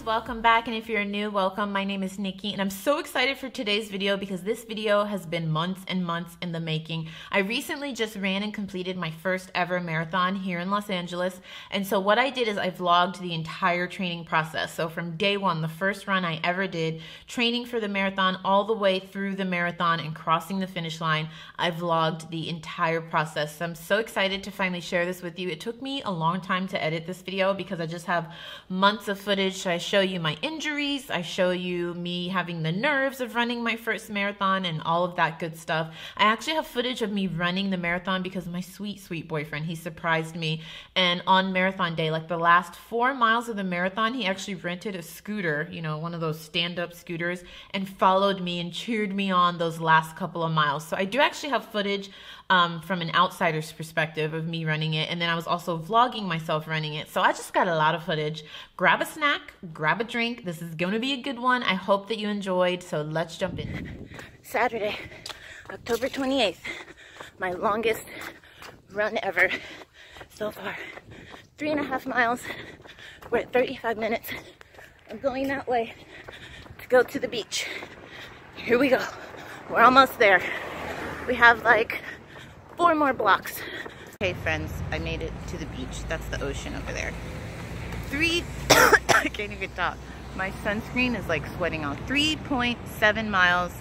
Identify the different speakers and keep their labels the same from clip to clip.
Speaker 1: friends, welcome back, and if you're new, welcome. My name is Nikki and I'm so excited for today's video because this video has been months and months in the making. I recently just ran and completed my first ever marathon here in Los Angeles, and so what I did is I vlogged the entire training process. So from day one, the first run I ever did, training for the marathon all the way through the marathon and crossing the finish line, I vlogged the entire process. So I'm so excited to finally share this with you. It took me a long time to edit this video because I just have months of footage. So I show you my injuries, I show you me having the nerves of running my first marathon and all of that good stuff. I actually have footage of me running the marathon because my sweet boyfriend, he surprised me, and on marathon day, like the last 4 miles of the marathon, he actually rented a scooter, you know, one of those stand-up scooters, and followed me and cheered me on those last couple of miles. So I do actually have footage from an outsider's perspective of me running it, and then I was also vlogging myself running it. So I just got a lot of footage. Grab a snack, grab a drink. This is going to be a good one. I hope that you enjoyed, so let's jump in. Saturday, October 28th, my longest run ever so far. 3.5 miles. We're at 35 minutes. I'm going that way to go to the beach. Here we go. We're almost there. We have like 4 more blocks. Okay, friends, I made it to the beach. That's the ocean over there. I can't even talk. My sunscreen is like sweating out. 3.7 miles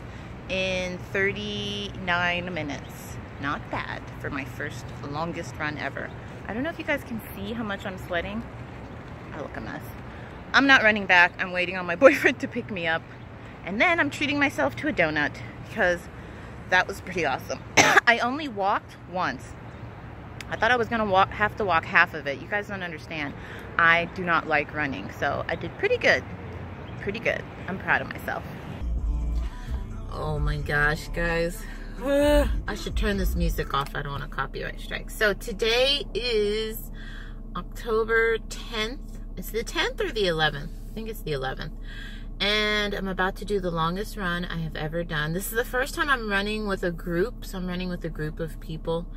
Speaker 1: in 39 minutes. Not bad for my first longest run ever. I don't know if you guys can see how much I'm sweating. I look a mess. I'm not running back. I'm waiting on my boyfriend to pick me up. And then I'm treating myself to a donut because that was pretty awesome. I only walked once. I thought I was gonna have to walk half of it. You guys don't understand. I do not like running, so I did pretty good. Pretty good. I'm proud of myself. Oh my gosh, guys. I should turn this music off. I don't want a copyright strike. So today is October 10th. Is it the 10th or the 11th? I think it's the 11th. And I'm about to do the longest run I have ever done. This is the first time I'm running with a group. So I'm running with a group of people.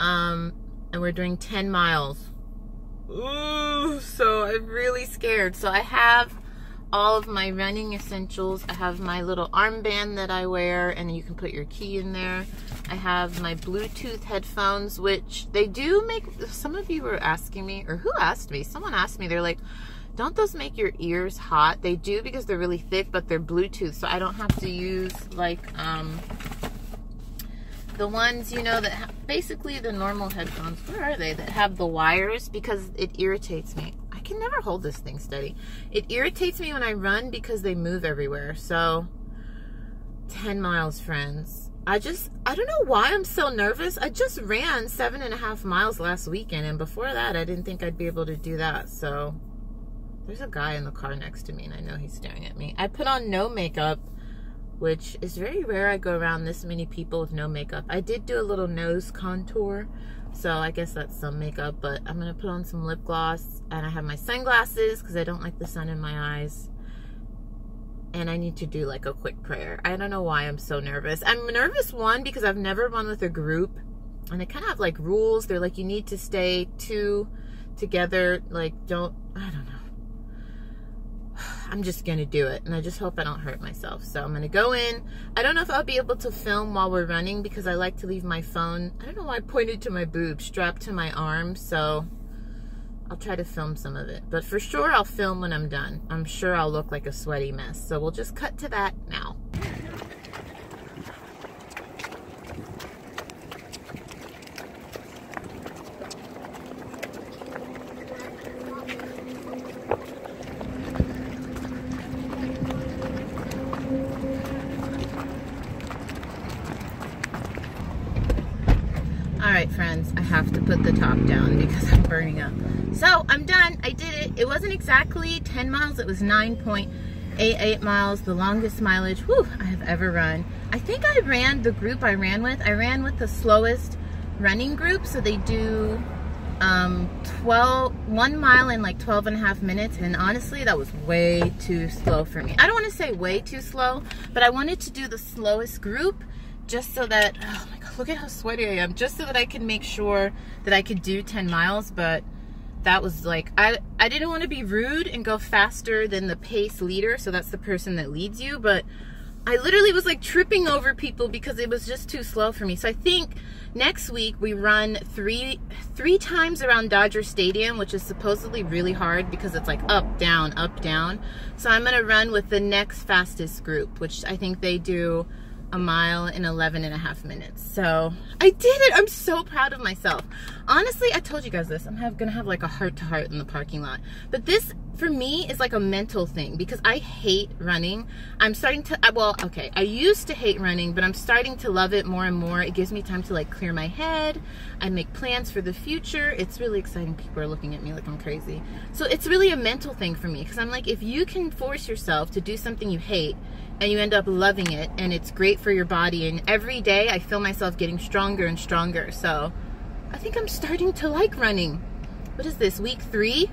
Speaker 1: And we're doing 10 miles. Ooh, so I'm really scared. So I have all of my running essentials. I have my little armband that I wear, and you can put your key in there. I have my Bluetooth headphones, which they do make, some of you were asking me, or who asked me? Someone asked me, they're like, don't those make your ears hot? They do because they're really thick, but they're Bluetooth, so I don't have to use like the ones, you know, that basically the normal headphones. Where are they? That have the wires, because it irritates me. I can never hold this thing steady. It irritates me when I run because they move everywhere. So 10 miles, friends. I don't know why I'm so nervous. I just ran 7.5 miles last weekend, and before that I didn't think I'd be able to do that. So there's a guy in the car next to me, and I know he's staring at me. I put on no makeup, which is very rare. I go around this many people with no makeup. I did do a little nose contour, so I guess that's some makeup, but I'm gonna put on some lip gloss, and I have my sunglasses because I don't like the sun in my eyes. And I need to do like a quick prayer. I don't know why I'm so nervous. I'm nervous, one, because I've never run with a group, and they kind of have like rules. They're like, you need to stay 2 together, like I don't know. I'm just gonna do it, and I just hope I don't hurt myself. So I'm gonna go in. I don't know if I'll be able to film while we're running because I like to leave my phone, I don't know why I pointed to my boob, strapped to my arm, so I'll try to film some of it. But for sure I'll film when I'm done. I'm sure I'll look like a sweaty mess. So we'll just cut to that now. Alright, friends, I have to put the top down because I'm burning up. So I'm done. I did it. It wasn't exactly 10 miles. It was 9.88 miles, the longest mileage I have ever run. I think I ran the group I ran with the slowest running group. So they do 1 mile in like 12.5 minutes. And honestly, that was way too slow for me. I don't want to say way too slow, but I wanted to do the slowest group just so that, oh my God, look at how sweaty I am. Just so that I can make sure that I could do 10 miles, but that was like, I didn't want to be rude and go faster than the pace leader, so that's the person that leads you, but I literally was like tripping over people because it was just too slow for me. So I think next week we run three times around Dodger Stadium, which is supposedly really hard because it's like up, down, up, down. So I'm gonna run with the next fastest group, which I think they do a mile in 11.5 minutes. So I did it. I'm so proud of myself. Honestly, I told you guys this. I'm gonna have like a heart-to-heart in the parking lot. But this, for me, is like a mental thing because I hate running. I'm starting to, well, okay, I used to hate running, but I'm starting to love it more and more. It gives me time to like clear my head. I make plans for the future. It's really exciting. People are looking at me like I'm crazy. So it's really a mental thing for me because I'm like, if you can force yourself to do something you hate and you end up loving it and it's great for your body, and every day I feel myself getting stronger and stronger. So I think I'm starting to like running. What is this, week 3?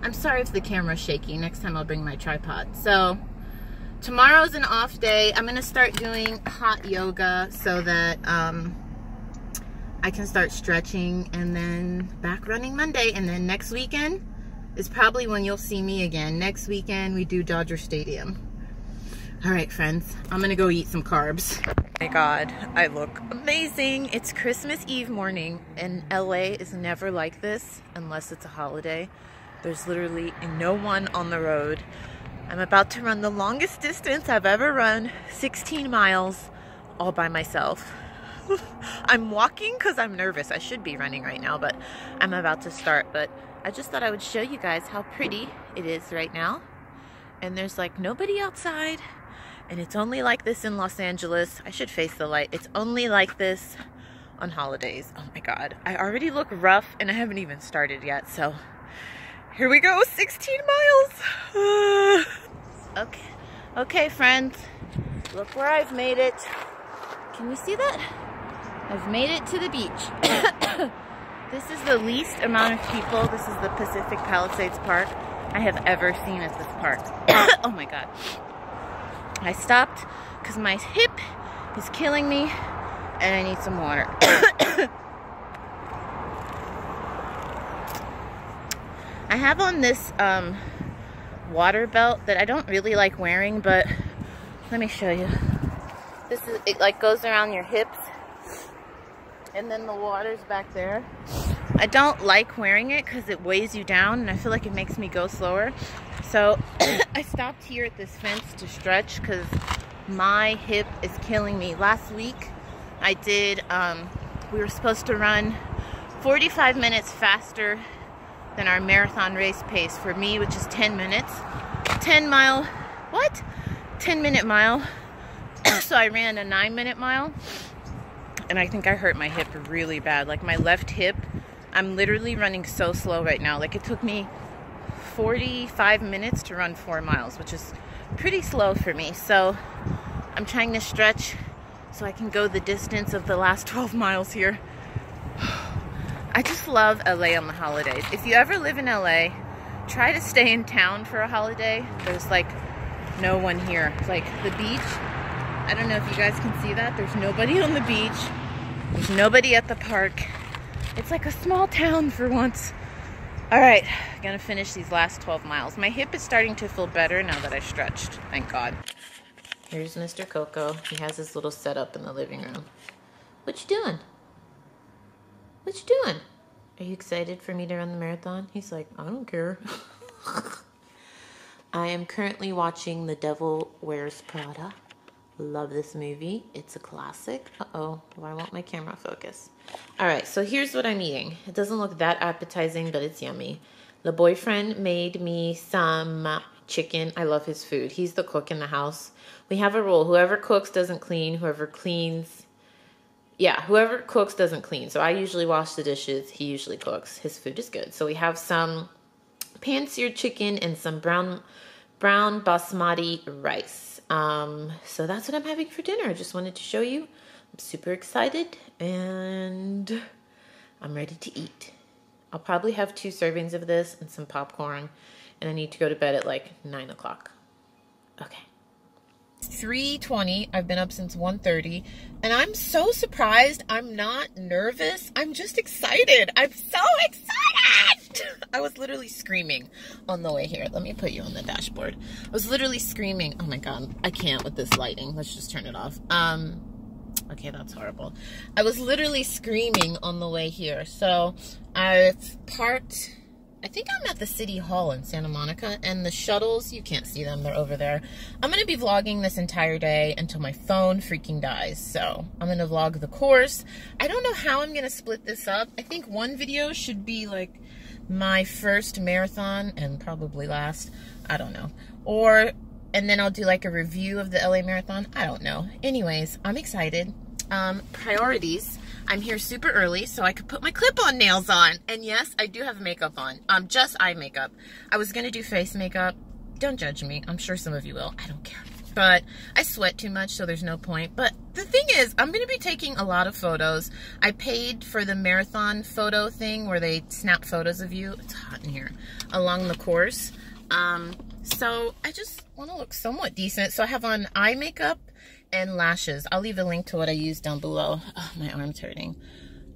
Speaker 1: I'm sorry if the camera's shaky. Next time I'll bring my tripod. So tomorrow's an off day. I'm gonna start doing hot yoga so that I can start stretching, and then back running Monday. And then next weekend is probably when you'll see me again. Next weekend we do Dodger Stadium. All right, friends, I'm gonna go eat some carbs. Oh my God, I look amazing. It's Christmas Eve morning, and LA is never like this unless it's a holiday. There's literally no one on the road. I'm about to run the longest distance I've ever run, 16 miles, all by myself. I'm walking because I'm nervous. I should be running right now, but I'm about to start. But I just thought I would show you guys how pretty it is right now. And there's like nobody outside. And it's only like this in Los Angeles. I should face the light. It's only like this on holidays. Oh my God. I already look rough and I haven't even started yet. So here we go, 16 miles. Okay, friends. Look where I've made it. Can you see that? I've made it to the beach. This is the least amount of people. This is the Pacific Palisades Park I have ever seen at this park. Oh my God. I stopped because my hip is killing me and I need some water. I have on this water belt that I don't really like wearing, but let me show you. This is, it like goes around your hips and then the water's back there. I don't like wearing it because it weighs you down and I feel like it makes me go slower. So I stopped here at this fence to stretch because my hip is killing me. Last week I did, we were supposed to run 45 minutes faster than our marathon race pace for me, which is 10 minutes. 10 minute mile. So I ran a 9-minute mile and I think I hurt my hip really bad. Like my left hip, I'm literally running so slow right now. Like it took me 45 minutes to run 4 miles, which is pretty slow for me. So I'm trying to stretch so I can go the distance of the last 12 miles here. I just love LA on the holidays. If you ever live in LA, try to stay in town for a holiday. There's like no one here. It's like the beach. I don't know if you guys can see that. There's nobody on the beach. There's nobody at the park. It's like a small town for once. All right, I'm gonna finish these last 12 miles. My hip is starting to feel better now that I stretched, thank God. Here's Mr. Coco. He has his little setup in the living room. What you doing? What you doing? Are you excited for me to run the marathon? He's like, I don't care. I am currently watching The Devil Wears Prada. Love this movie. It's a classic. Uh-oh, why won't my camera focus? All right, so here's what I'm eating. It doesn't look that appetizing, but it's yummy. The boyfriend made me some chicken. I love his food. He's the cook in the house. We have a rule. Whoever cooks doesn't clean. Whoever cleans... Yeah, whoever cooks doesn't clean. So I usually wash the dishes. He usually cooks. His food is good. So we have some pan-seared chicken and some brown basmati rice. So that's what I'm having for dinner. I just wanted to show you. I'm super excited and I'm ready to eat. I'll probably have 2 servings of this and some popcorn, and I need to go to bed at like 9 o'clock. Okay. 3:20. I've been up since 1:30 and I'm so surprised I'm not nervous. I'm just excited. I'm so excited. I was literally screaming on the way here. Let me put you on the dashboard. I was literally screaming. Oh my God, I can't with this lighting. Let's just turn it off. Okay, that's horrible. I was literally screaming on the way here. So I've parked, I think I'm at the City Hall in Santa Monica, and the shuttles, you can't see them, they're over there. I'm gonna be vlogging this entire day until my phone freaking dies. So I'm gonna vlog the course. I don't know how I'm gonna split this up. I think one video should be like my first marathon and probably last, I don't know. And then I'll do like a review of the LA Marathon. I don't know. Anyways, I'm excited. Priorities. I'm here super early so I could put my clip-on nails on. And yes, I do have makeup on. Just eye makeup. I was gonna do face makeup. Don't judge me. I'm sure some of you will. I don't care. But I sweat too much, so there's no point. But the thing is, I'm gonna be taking a lot of photos. I paid for the marathon photo thing where they snap photos of you. It's hot in here. Along the course. So I just want to look somewhat decent. So I have on eye makeup and lashes. I'll leave a link to what I use down below. Oh, my arm's hurting.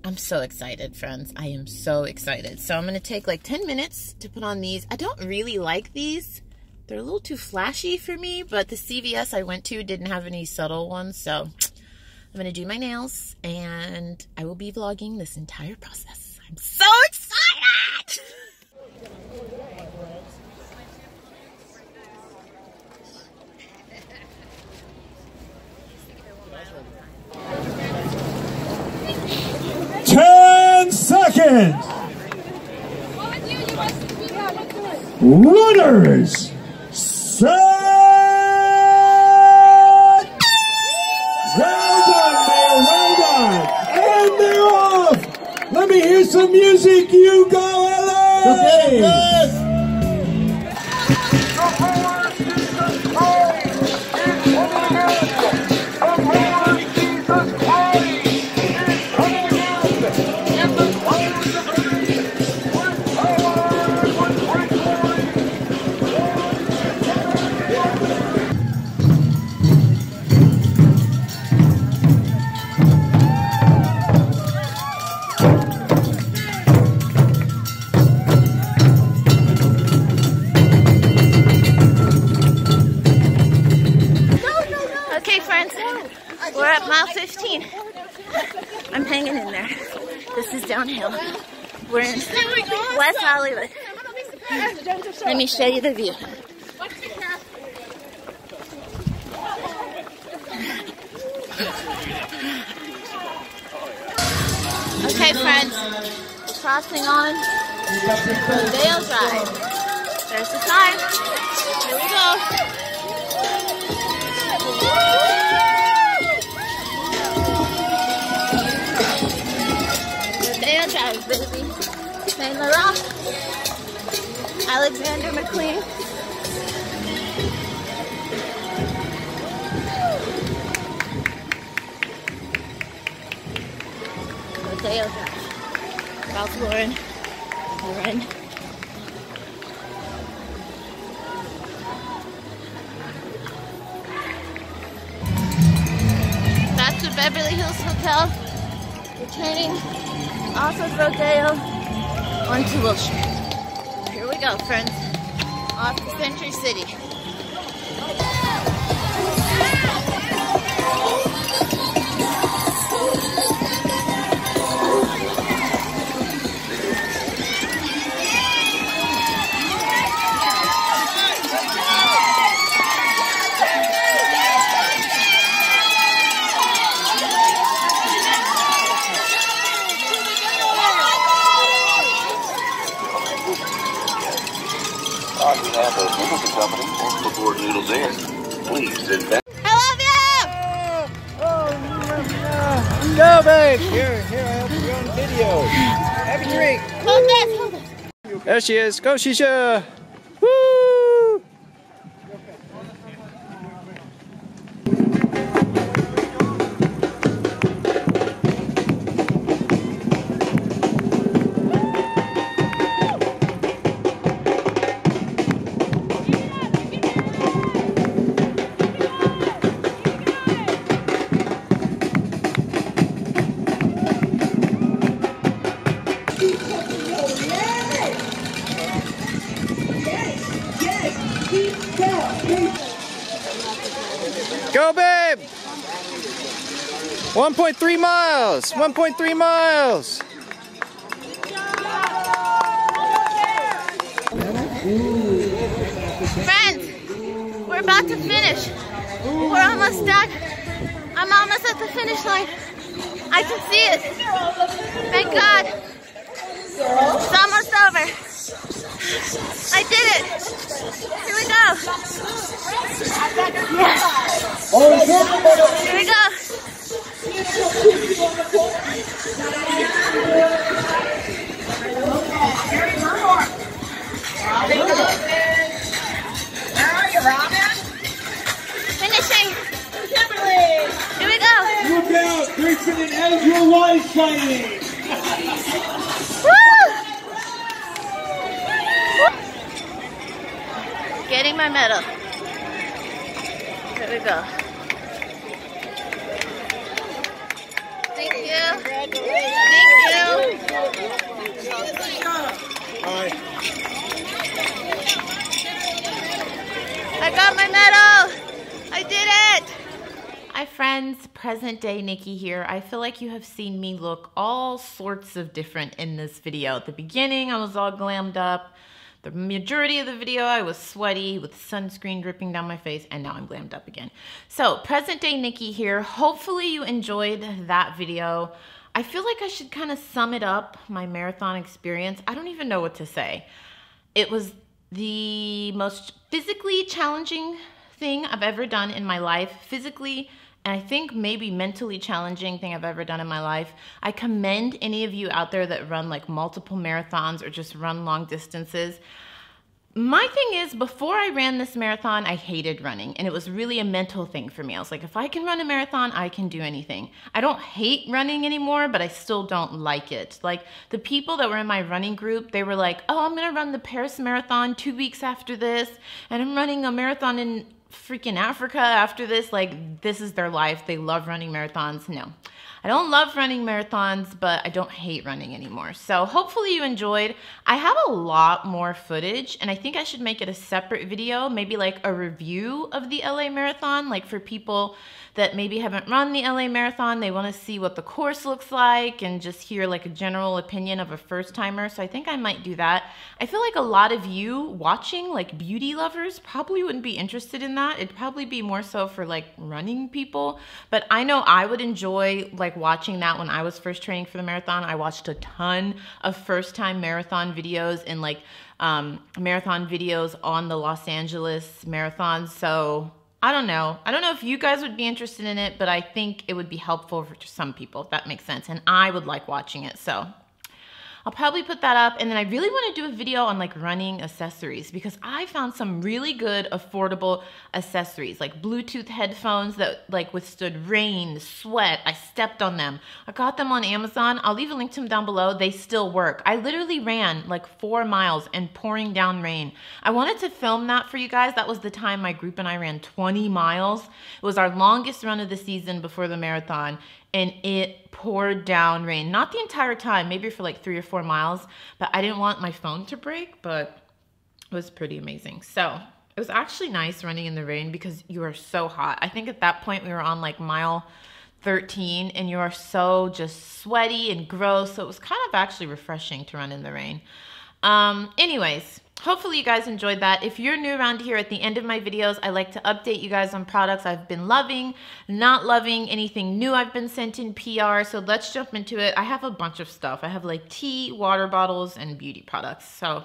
Speaker 1: I'm so excited, friends. I am so excited. So I'm going to take like 10 minutes to put on these. I don't really like these. They're a little too flashy for me, but the CVS I went to didn't have any subtle ones. So I'm going to do my nails and I will be vlogging this entire process. I'm so excited!
Speaker 2: 10 seconds. Runners, set. Well done, man. Well done. And they're off. Let me hear some music. You go, LA. Okay.
Speaker 1: We're at mile 15. I'm hanging in there. This is downhill. We're in West Hollywood. Let me show you the view. Okay, friends, we're crossing on Rodeo Drive. There's the sign. Here we go. Baby. Saint Laurent, Alexander McQueen. Rodeo Drive. Ralph Lauren. Lauren. Back to Beverly Hills Hotel. Returning off of Rodeo onto Wilshire. Here we go, friends. Off to Century City.
Speaker 3: We have a noodle company and before noodles in. Please sit back.
Speaker 1: I love you!
Speaker 2: No, babe. Here, I help you on video. Have a drink.
Speaker 1: Hold this.
Speaker 2: There she is. Go, Shisha. Woo!
Speaker 4: Go, babe! 1.3 miles! 1.3 miles!
Speaker 1: Friends, we're about to finish. We're almost done. I'm almost at the finish line. I can see it. Thank God. It's almost over. I did it. Here we go. Here we go. Finishing. Here we go.
Speaker 2: Look out, there's an Ezra Wise sighting.
Speaker 1: Woo! Getting my medal. There we go. Thank you. Thank you. I got my medal. I did it. Hi friends, present day Nikki here. I feel like you have seen me look all sorts of different in this video. At the beginning, I was all glammed up. The majority of the video, I was sweaty with sunscreen dripping down my face, and now I'm glammed up again. So, present day Nikki here. Hopefully you enjoyed that video. I feel like I should kind of sum it up, my marathon experience. I don't even know what to say. It was the most physically challenging thing I've ever done in my life. Physically, and I think maybe mentally challenging thing I've ever done in my life. I commend any of you out there that run like multiple marathons or just run long distances. My thing is, before I ran this marathon, I hated running, and it was really a mental thing for me. I was like, if I can run a marathon, I can do anything. I don't hate running anymore, but I still don't like it. Like, the people that were in my running group, they were like, oh, I'm gonna run the Paris Marathon 2 weeks after this, and I'm running a marathon in freaking Africa after this. Like, this is their life. They love running marathons. No, I don't love running marathons, but I don't hate running anymore. So hopefully you enjoyed. I have a lot more footage, and I think I should make it a separate video, maybe like a review of the LA Marathon, like for people that maybe haven't run the LA Marathon. They want to see what the course looks like and just hear like a general opinion of a first timer. So I think I might do that. I feel like a lot of you watching, like beauty lovers, probably wouldn't be interested in that. It'd probably be more so for like running people, but I know I would enjoy like watching that. When I was first training for the marathon, I watched a ton of first time marathon videos and like marathon videos on the Los Angeles Marathon. So I don't know if you guys would be interested in it, but I think it would be helpful for some people, if that makes sense. And I would like watching it. So I'll probably put that up. And then I really want to do a video on like running accessories, because I found some really good affordable accessories, like Bluetooth headphones that like withstood rain, sweat. I stepped on them. I got them on Amazon. I'll leave a link to them down below. They still work. I literally ran like 4 miles in pouring down rain. I wanted to film that for you guys. That was the time my group and I ran 20 miles. It was our longest run of the season before the marathon. And it poured down rain. Not the entire time, maybe for like 3 or 4 miles, but I didn't want my phone to break, but it was pretty amazing. So it was actually nice running in the rain because you are so hot. I think at that point we were on like mile 13 and you are so just sweaty and gross. So it was kind of actually refreshing to run in the rain. Anyways, hopefully you guys enjoyed that. If you're new around here, at the end of my videos, I like to update you guys on products I've been loving, not loving, anything new I've been sent in PR. So let's jump into it. I have a bunch of stuff. I have like tea, water bottles, and beauty products. So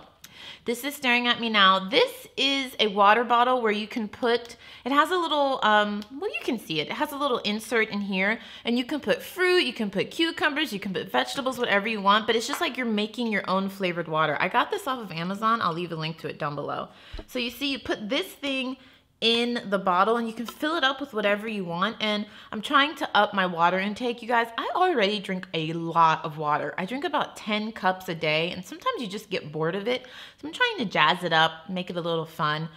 Speaker 1: this is staring at me now. This is a water bottle where you can put, it has a little, well, you can see it. It has a little insert in here, and you can put fruit, you can put cucumbers, you can put vegetables, whatever you want, but it's just like you're making your own flavored water. I got this off of Amazon. I'll leave a link to it down below. So you see, you put this thing in the bottle and you can fill it up with whatever you want. And I'm trying to up my water intake, you guys. I already drink a lot of water. I drink about 10 cups a day, and sometimes you just get bored of it. So I'm trying to jazz it up, make it a little fun.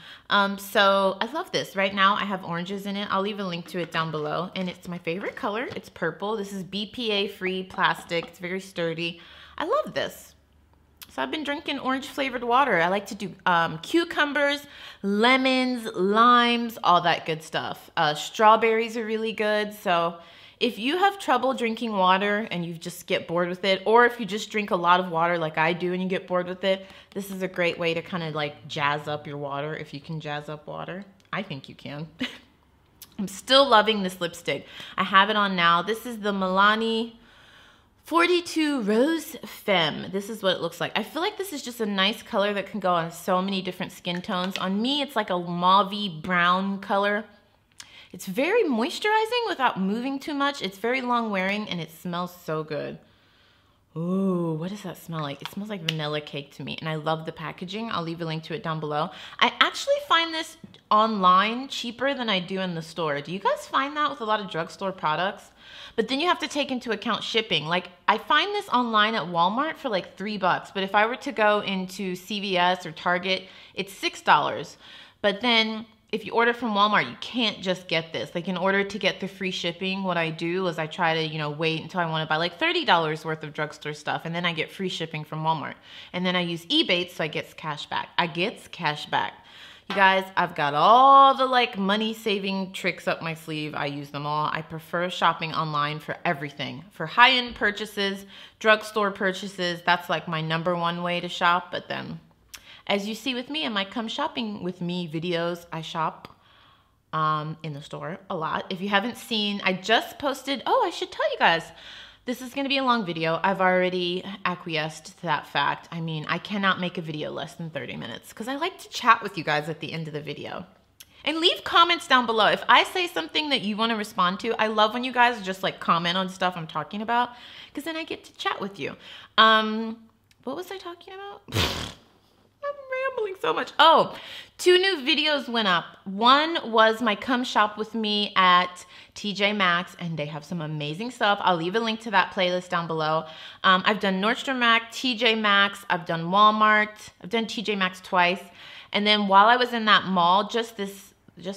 Speaker 1: So I love this. Right now I have oranges in it. I'll leave a link to it down below, and it's my favorite color. It's purple. This is BPA free plastic. It's very sturdy. I love this. So I've been drinking orange flavored water. I like to do cucumbers, lemons, limes, all that good stuff. Strawberries are really good. So if you have trouble drinking water and you just get bored with it, or if you just drink a lot of water like I do and you get bored with it, this is a great way to kind of like jazz up your water, if you can jazz up water. I think you can. I'm still loving this lipstick. I have it on now. This is the Milani 42 Rose Femme. This is what it looks like. I feel like this is just a nice color that can go on so many different skin tones. On me, it's like a mauvey brown color. It's very moisturizing without moving too much. It's very long wearing and it smells so good. Ooh, what does that smell like? It smells like vanilla cake to me, and I love the packaging. I'll leave a link to it down below. I actually find this online cheaper than I do in the store. Do you guys find that with a lot of drugstore products? But then you have to take into account shipping. Like, I find this online at Walmart for like $3, but if I were to go into CVS or Target, it's $6. But then if you order from Walmart, you can't just get this. Like, in order to get the free shipping, what I do is I try to, you know, wait until I want to buy like $30 worth of drugstore stuff, and then I get free shipping from Walmart. And then I use Ebates, so I get cash back. You guys, I've got all the like money saving tricks up my sleeve. I use them all. I prefer shopping online for everything. For high-end purchases, drugstore purchases, that's like my #1 way to shop. But then, as you see with me in my Come Shopping With Me videos, I shop in the store a lot. If you haven't seen, I just posted, oh, I should tell you guys, this is gonna be a long video. I've already acquiesced to that fact. I mean, I cannot make a video less than 30 minutes because I like to chat with you guys at the end of the video. And leave comments down below. If I say something that you wanna respond to, I love when you guys just like comment on stuff I'm talking about, because then I get to chat with you. What was I talking about? I'm rambling so much. Oh, 2 new videos went up. One was my Come Shop With Me at TJ Maxx, and they have some amazing stuff. I'll leave a link to that playlist down below. I've done Nordstrom Rack, TJ Maxx, I've done Walmart, I've done TJ Maxx twice. And then while I was in that mall, just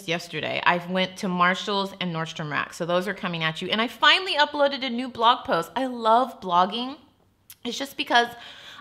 Speaker 1: yesterday, I went to Marshall's and Nordstrom Rack. So those are coming at you. And I finally uploaded a new blog post. I love blogging. It's just because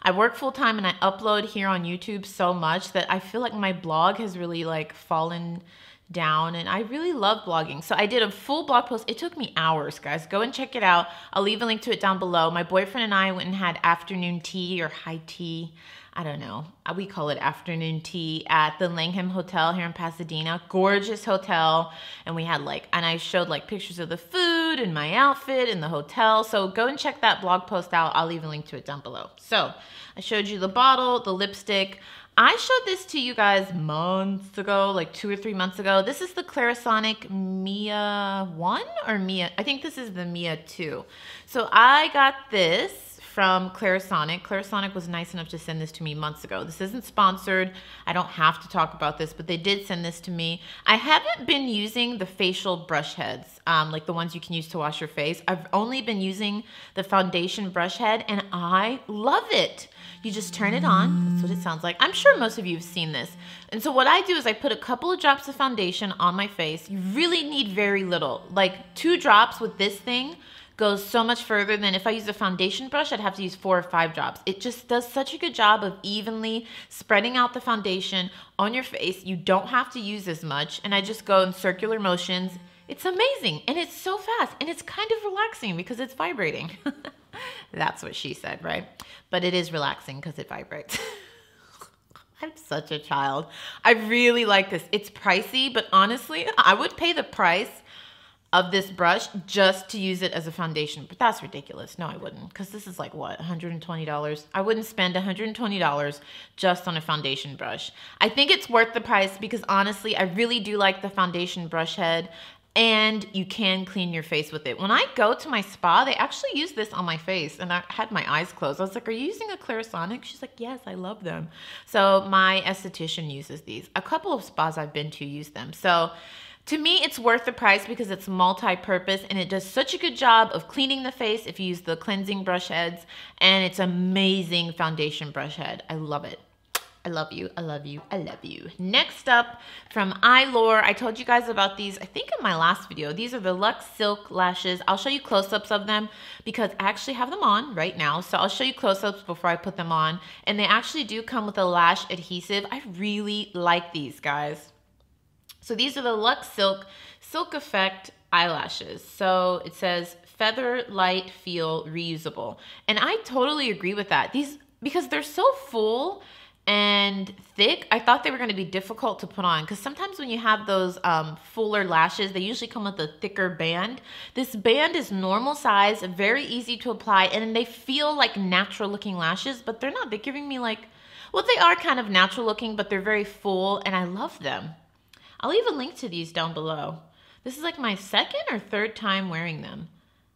Speaker 1: I work full time and I upload here on YouTube so much that I feel like my blog has really like fallen down, and I really love blogging. So I did a full blog post. It took me hours, guys. Go and check it out. I'll leave a link to it down below. My boyfriend and I went and had afternoon tea or high tea. I don't know. We call it afternoon tea at the Langham Hotel here in Pasadena. Gorgeous hotel. And we had like, and I showed like pictures of the food and my outfit in the hotel. So go and check that blog post out. I'll leave a link to it down below. So I showed you the bottle, the lipstick. I showed this to you guys months ago, like 2 or 3 months ago. This is the Clarisonic Mia 1 or Mia, I think this is the Mia 2. So I got this from Clarisonic. Clarisonic was nice enough to send this to me months ago. This isn't sponsored. I don't have to talk about this, but they did send this to me. I haven't been using the facial brush heads, like the ones you can use to wash your face. I've only been using the foundation brush head, and I love it. You just turn it on. That's what it sounds like. I'm sure most of you have seen this. And so what I do is I put a couple of drops of foundation on my face. You really need very little. Like 2 drops with this thing goes so much further than if I use a foundation brush, I'd have to use 4 or 5 drops. It just does such a good job of evenly spreading out the foundation on your face. You don't have to use as much, and I just go in circular motions. It's amazing, and it's so fast, and it's kind of relaxing because it's vibrating. That's what she said, right? But it is relaxing because it vibrates. I'm such a child. I really like this. It's pricey, but honestly, I would pay the price of this brush just to use it as a foundation, but that's ridiculous. No, I wouldn't, because this is like what, $120? I wouldn't spend $120 just on a foundation brush. I think it's worth the price because honestly, I really do like the foundation brush head, and you can clean your face with it. When I go to my spa, they actually use this on my face, and I had my eyes closed. I was like, are you using a Clarisonic? She's like, yes, I love them. So my esthetician uses these. A couple of spas I've been to use them. So to me, it's worth the price because it's multi-purpose, and it does such a good job of cleaning the face if you use the cleansing brush heads, and it's amazing foundation brush head. I love it. I love you, I love you, I love you. Next up, from Eyelure, I told you guys about these, I think in my last video. These are the Luxe Silk Lashes. I'll show you close-ups of them because I actually have them on right now. So I'll show you close-ups before I put them on. And they actually do come with a lash adhesive. I really like these, guys. So these are the Luxe Silk Effect eyelashes. So it says feather light feel reusable. And I totally agree with that. These, because they're so full and thick, I thought they were going to be difficult to put on because sometimes when you have those fuller lashes, they usually come with a thicker band. This band is normal size, very easy to apply, and they feel like natural looking lashes, but they're not. They're giving me like, well, they are kind of natural looking, but they're very full and I love them. I'll leave a link to these down below. This is like my second or third time wearing them.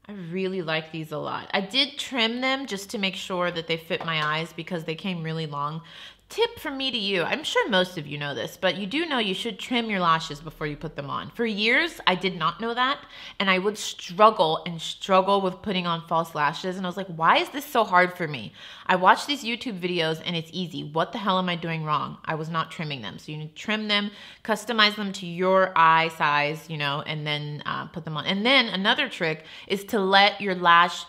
Speaker 1: I really like these a lot. I did trim them just to make sure that they fit my eyes because they came really long. Tip from me to you, I'm sure most of you know this, but you do know you should trim your lashes before you put them on. For years, I did not know that, and I would struggle with putting on false lashes, and I was like, why is this so hard for me? I watch these YouTube videos, and it's easy. What the hell am I doing wrong? I was not trimming them. So you need to trim them, customize them to your eye size, you know, and then put them on. And then another trick is to let your lash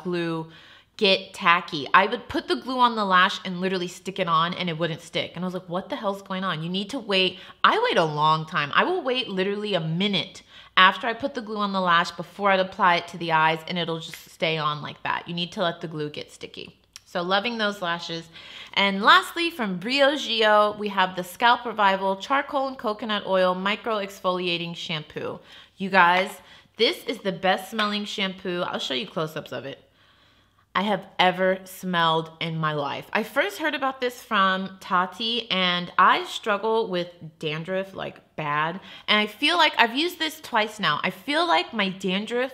Speaker 1: glue get tacky. I would put the glue on the lash and literally stick it on and it wouldn't stick. And I was like, what the hell's going on? You need to wait. I wait a long time. I will wait literally a minute after I put the glue on the lash before I'd apply it to the eyes, and it'll just stay on like that. You need to let the glue get sticky. So loving those lashes. And lastly, from Briogeo, we have the Scalp Revival Charcoal and Coconut Oil Micro-Exfoliating Shampoo. You guys, this is the best smelling shampoo. I'll show you close-ups of it I have ever smelled in my life. I first heard about this from Tati, and I struggle with dandruff like bad. And I feel like I've used this twice now. I feel like my dandruff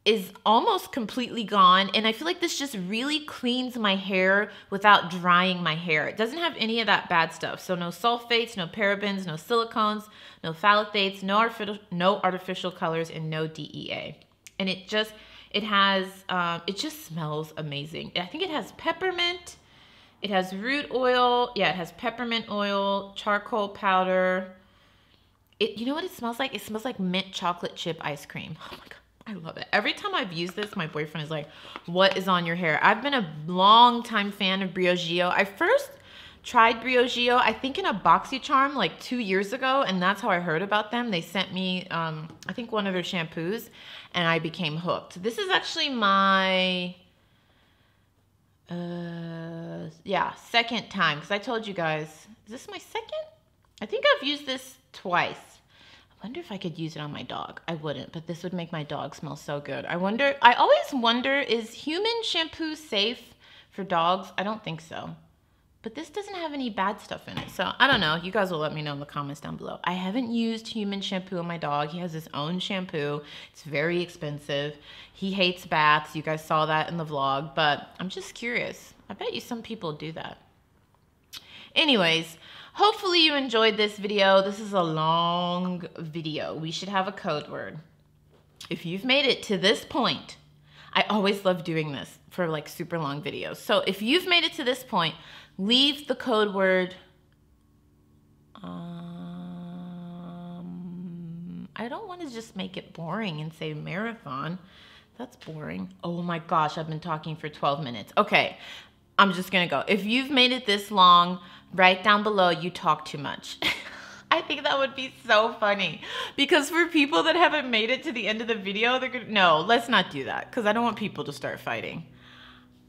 Speaker 1: is almost completely gone, and I feel like this just really cleans my hair without drying my hair. It doesn't have any of that bad stuff. So no sulfates, no parabens, no silicones, no phthalates, no artificial colors, and no DEA. And it just smells amazing. I think it has peppermint, it has root oil, yeah, it has peppermint oil, charcoal powder. You know what it smells like? It smells like mint chocolate chip ice cream. Oh my God, I love it. Every time I've used this, my boyfriend is like, what is on your hair? I've been a long time fan of Briogeo. I first tried Briogeo, I think in a BoxyCharm like 2 years ago, and that's how I heard about them. They sent me, I think one of their shampoos, and I became hooked. This is actually my, second time, because I told you guys, is this my second? I think I've used this twice. I wonder if I could use it on my dog. I wouldn't, but this would make my dog smell so good. I always wonder, is human shampoo safe for dogs? I don't think so. But this doesn't have any bad stuff in it. So I don't know. You guys will let me know in the comments down below. I haven't used human shampoo on my dog. He has his own shampoo. It's very expensive. He hates baths. You guys saw that in the vlog. But I'm just curious. I bet you some people do that. Anyways, hopefully you enjoyed this video. This is a long video. We should have a code word. If you've made it to this point, I always love doing this for like super long videos. So if you've made it to this point, leave the code word, I don't want to just make it boring and say marathon. That's boring. Oh my gosh, I've been talking for 12 minutes. Okay, I'm just gonna go. If you've made it this long, write down below, you talk too much. I think that would be so funny, because for people that haven't made it to the end of the video, they're gonna, no, let's not do that, because I don't want people to start fighting.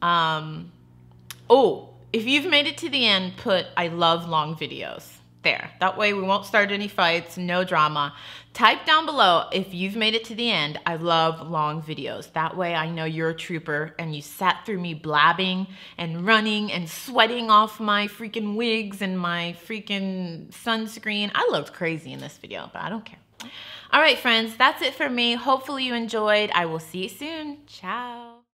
Speaker 1: Oh, if you've made it to the end, put I love long videos. There. That way we won't start any fights, no drama. Type down below if you've made it to the end, I love long videos. That way I know you're a trooper and you sat through me blabbing and running and sweating off my freaking wigs and my freaking sunscreen. I looked crazy in this video, but I don't care. All right, friends, that's it for me. Hopefully you enjoyed. I will see you soon. Ciao.